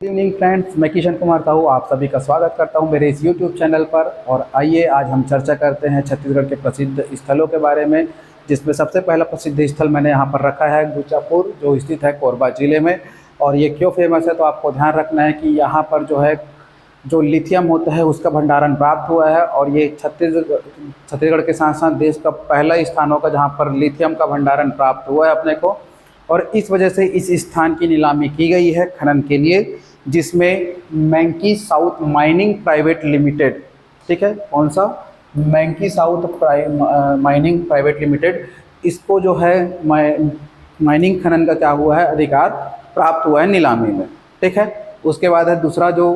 Good evening friends, मैं किशन कुमार साहू आप सभी का स्वागत करता हूं मेरे इस यूट्यूब चैनल पर। और आइए आज हम चर्चा करते हैं छत्तीसगढ़ के प्रसिद्ध स्थलों के बारे में, जिसमें सबसे पहला प्रसिद्ध स्थल मैंने यहां पर रखा है गुचापुर, जो स्थित है कोरबा जिले में। और ये क्यों फेमस है, तो आपको ध्यान रखना है कि यहाँ पर जो है जो लिथियम होता है उसका भंडारण प्राप्त हुआ है। और ये छत्तीसगढ़ के साथ साथ देश का पहला स्थान होगा जहाँ पर लिथियम का भंडारण प्राप्त हुआ है अपने को। और इस वजह से इस स्थान की नीलामी की गई है खनन के लिए, जिसमें मैंकी साउथ माइनिंग प्राइवेट लिमिटेड, ठीक है, कौन सा, मैंकी साउथ माइनिंग प्राइवेट लिमिटेड, इसको जो है माइनिंग खनन का क्या हुआ है, अधिकार प्राप्त हुआ है नीलामी में, ठीक है। उसके बाद है दूसरा जो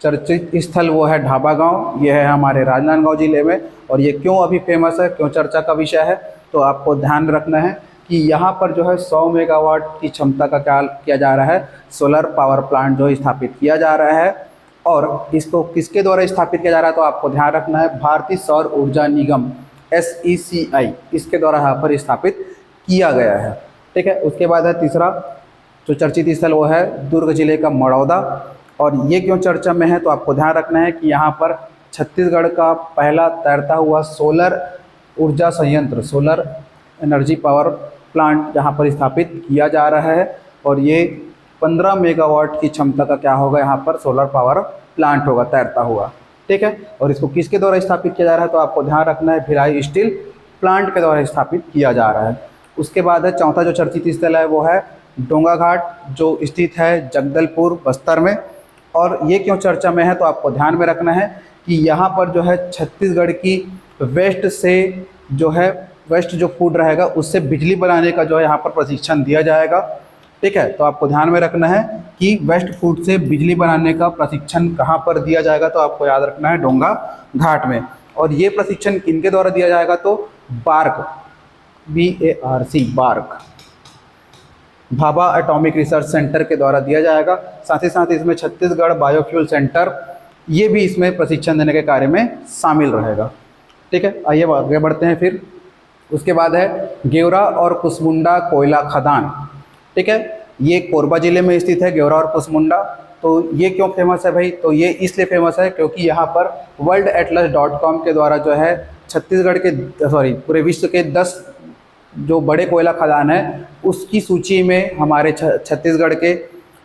चर्चित स्थल, वो है ढाबा गांव। ये है हमारे राजनांदगांव जिले में। और ये क्यों अभी फेमस है, क्यों चर्चा का विषय है, तो आपको ध्यान रखना है कि यहाँ पर जो है 100 मेगावाट की क्षमता का क्या किया जा रहा है, सोलर पावर प्लांट जो स्थापित किया जा रहा है। और इसको किसके द्वारा स्थापित किया जा रहा है, तो आपको ध्यान रखना है भारतीय सौर ऊर्जा निगम SECI, इसके द्वारा यहाँ पर स्थापित किया गया है, ठीक है। उसके बाद है तीसरा जो चर्चित स्थल, वो है दुर्ग जिले का मड़ौदा। और ये क्यों चर्चा में है, तो आपको ध्यान रखना है कि यहाँ पर छत्तीसगढ़ का पहला तैरता हुआ सोलर ऊर्जा संयंत्र, सोलर एनर्जी पावर प्लांट यहाँ पर स्थापित किया जा रहा है। और ये 15 मेगावाट की क्षमता का क्या होगा, यहाँ पर सोलर पावर प्लांट होगा तैरता हुआ, ठीक है। और इसको किसके द्वारा स्थापित किया जा रहा है, तो आपको ध्यान रखना है भिलाई स्टील प्लांट के द्वारा स्थापित किया जा रहा है। उसके बाद है चौथा जो चर्चित स्थल है, वो है डोंगा घाट, जो स्थित है जगदलपुर बस्तर में। और ये क्यों चर्चा में है, तो आपको ध्यान में रखना है कि यहाँ पर जो है छत्तीसगढ़ की वेस्ट से जो है वेस्ट जो फूड रहेगा उससे बिजली बनाने का जो है यहाँ पर प्रशिक्षण दिया जाएगा, ठीक है। तो आपको ध्यान में रखना है कि वेस्ट फूड से बिजली बनाने का प्रशिक्षण कहाँ पर दिया जाएगा, तो आपको याद रखना है डोंगा घाट में। और ये प्रशिक्षण किनके द्वारा दिया जाएगा, तो bark, BARC, bark, Bhabha atomic research centre के द्वारा दिया जाएगा। साथ ही साथ इसमें छत्तीसगढ़ बायोफ्यूल सेंटर, ये भी इसमें प्रशिक्षण देने के कार्य में शामिल रहेगा, ठीक है। आइए आगे बढ़ते हैं फिर। उसके बाद है गेवरा और कुसमुंडा कोयला खदान, ठीक है। ये कोरबा जिले में स्थित है गेवरा और कुसमुंडा। तो ये क्यों फेमस है भाई, तो ये इसलिए फेमस है क्योंकि यहाँ पर worldatlas.com के द्वारा जो है छत्तीसगढ़ के पूरे विश्व के 10 जो बड़े कोयला खदान है उसकी सूची में हमारे छत्तीसगढ़ के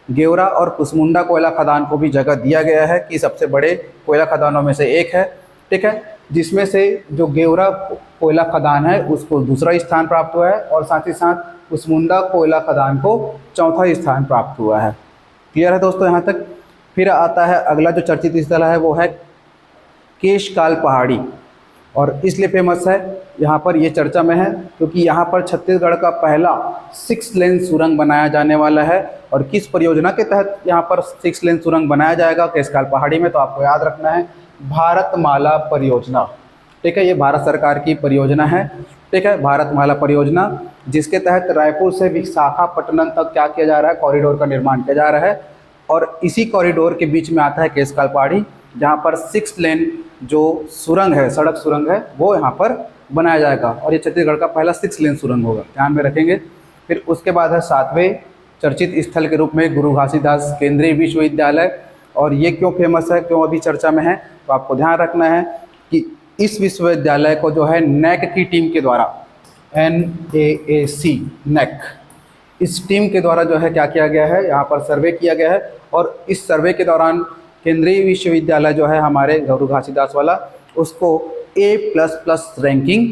गेवरा और कुसमुंडा कोयला खदान को भी जगह दिया गया है कि सबसे बड़े कोयला खदानों में से एक है, ठीक है। जिसमें से जो गेवरा कोयला खदान है उसको दूसरा स्थान प्राप्त हुआ है, और साथ ही साथ कुसमुंडा कोयला खदान को चौथा स्थान प्राप्त हुआ है। क्लियर है दोस्तों यहाँ तक। फिर आता है अगला जो चर्चित स्थल है, वो है केशकाल पहाड़ी। और इसलिए फेमस है यहाँ पर, ये चर्चा में है क्योंकि यहाँ पर छत्तीसगढ़ का पहला 6 लेन सुरंग बनाया जाने वाला है। और किस परियोजना के तहत यहाँ पर 6 लेन सुरंग बनाया जाएगा केशकाल पहाड़ी में, तो आपको याद रखना है भारतमाला परियोजना, ठीक है। ये भारत सरकार की परियोजना है, ठीक है, भारतमाला परियोजना, जिसके तहत रायपुर से विशाखापट्टनम तक क्या किया जा रहा है, कॉरिडोर का निर्माण किया जा रहा है। और इसी कॉरिडोर के बीच में आता है केशकाल पहाड़ी, जहाँ पर 6 लेन जो सुरंग है, सड़क सुरंग है, वो यहाँ पर बनाया जाएगा। और ये छत्तीसगढ़ का पहला 6 लेन सुरंग होगा, ध्यान में रखेंगे। फिर उसके बाद है 7वें चर्चित स्थल के रूप में गुरु घासीदास केंद्रीय विश्वविद्यालय। और ये क्यों फेमस है, क्यों अभी चर्चा में है, तो आपको ध्यान रखना है कि इस विश्वविद्यालय को जो है NAC की टीम के द्वारा, NAAC, NAC, इस टीम के द्वारा जो है क्या किया गया है, यहाँ पर सर्वे किया गया है। और इस सर्वे के दौरान केंद्रीय विश्वविद्यालय जो है हमारे गुरु घासीदास वाला, उसको A++ रैंकिंग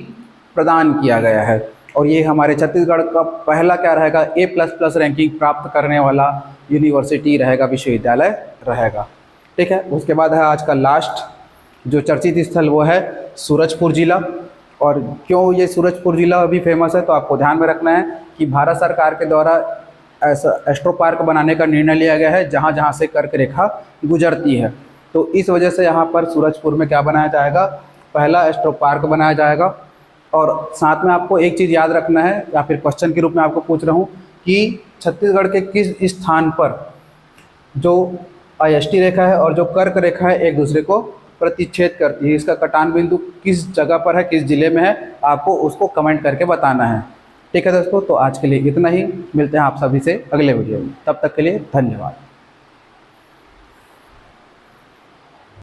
प्रदान किया गया है। और ये हमारे छत्तीसगढ़ का पहला क्या रहेगा, A++ रैंकिंग प्राप्त करने वाला यूनिवर्सिटी रहेगा, विश्वविद्यालय रहेगा, ठीक है। उसके बाद है आज का लास्ट जो चर्चित स्थल, वो है सूरजपुर जिला। और क्यों ये सूरजपुर जिला अभी फेमस है, तो आपको ध्यान में रखना है कि भारत सरकार के द्वारा ऐसा एस्ट्रो पार्क बनाने का निर्णय लिया गया है जहाँ जहाँ से कर्क रेखा गुजरती है। तो इस वजह से यहाँ पर सूरजपुर में क्या बनाया जाएगा, पहला एस्ट्रो पार्क बनाया जाएगा। और साथ में आपको एक चीज़ याद रखना है, या फिर क्वेश्चन के रूप में आपको पूछ रहा हूँ कि छत्तीसगढ़ के किस स्थान पर जो IST रेखा है और जो कर्क रेखा है एक दूसरे को प्रतिच्छेद करती है, इसका कटान बिंदु किस जगह पर है, किस जिले में है, आपको उसको कमेंट करके बताना है, ठीक है दोस्तों। तो आज के लिए इतना ही, मिलते हैं आप सभी से अगले वीडियो में, तब तक के लिए धन्यवाद।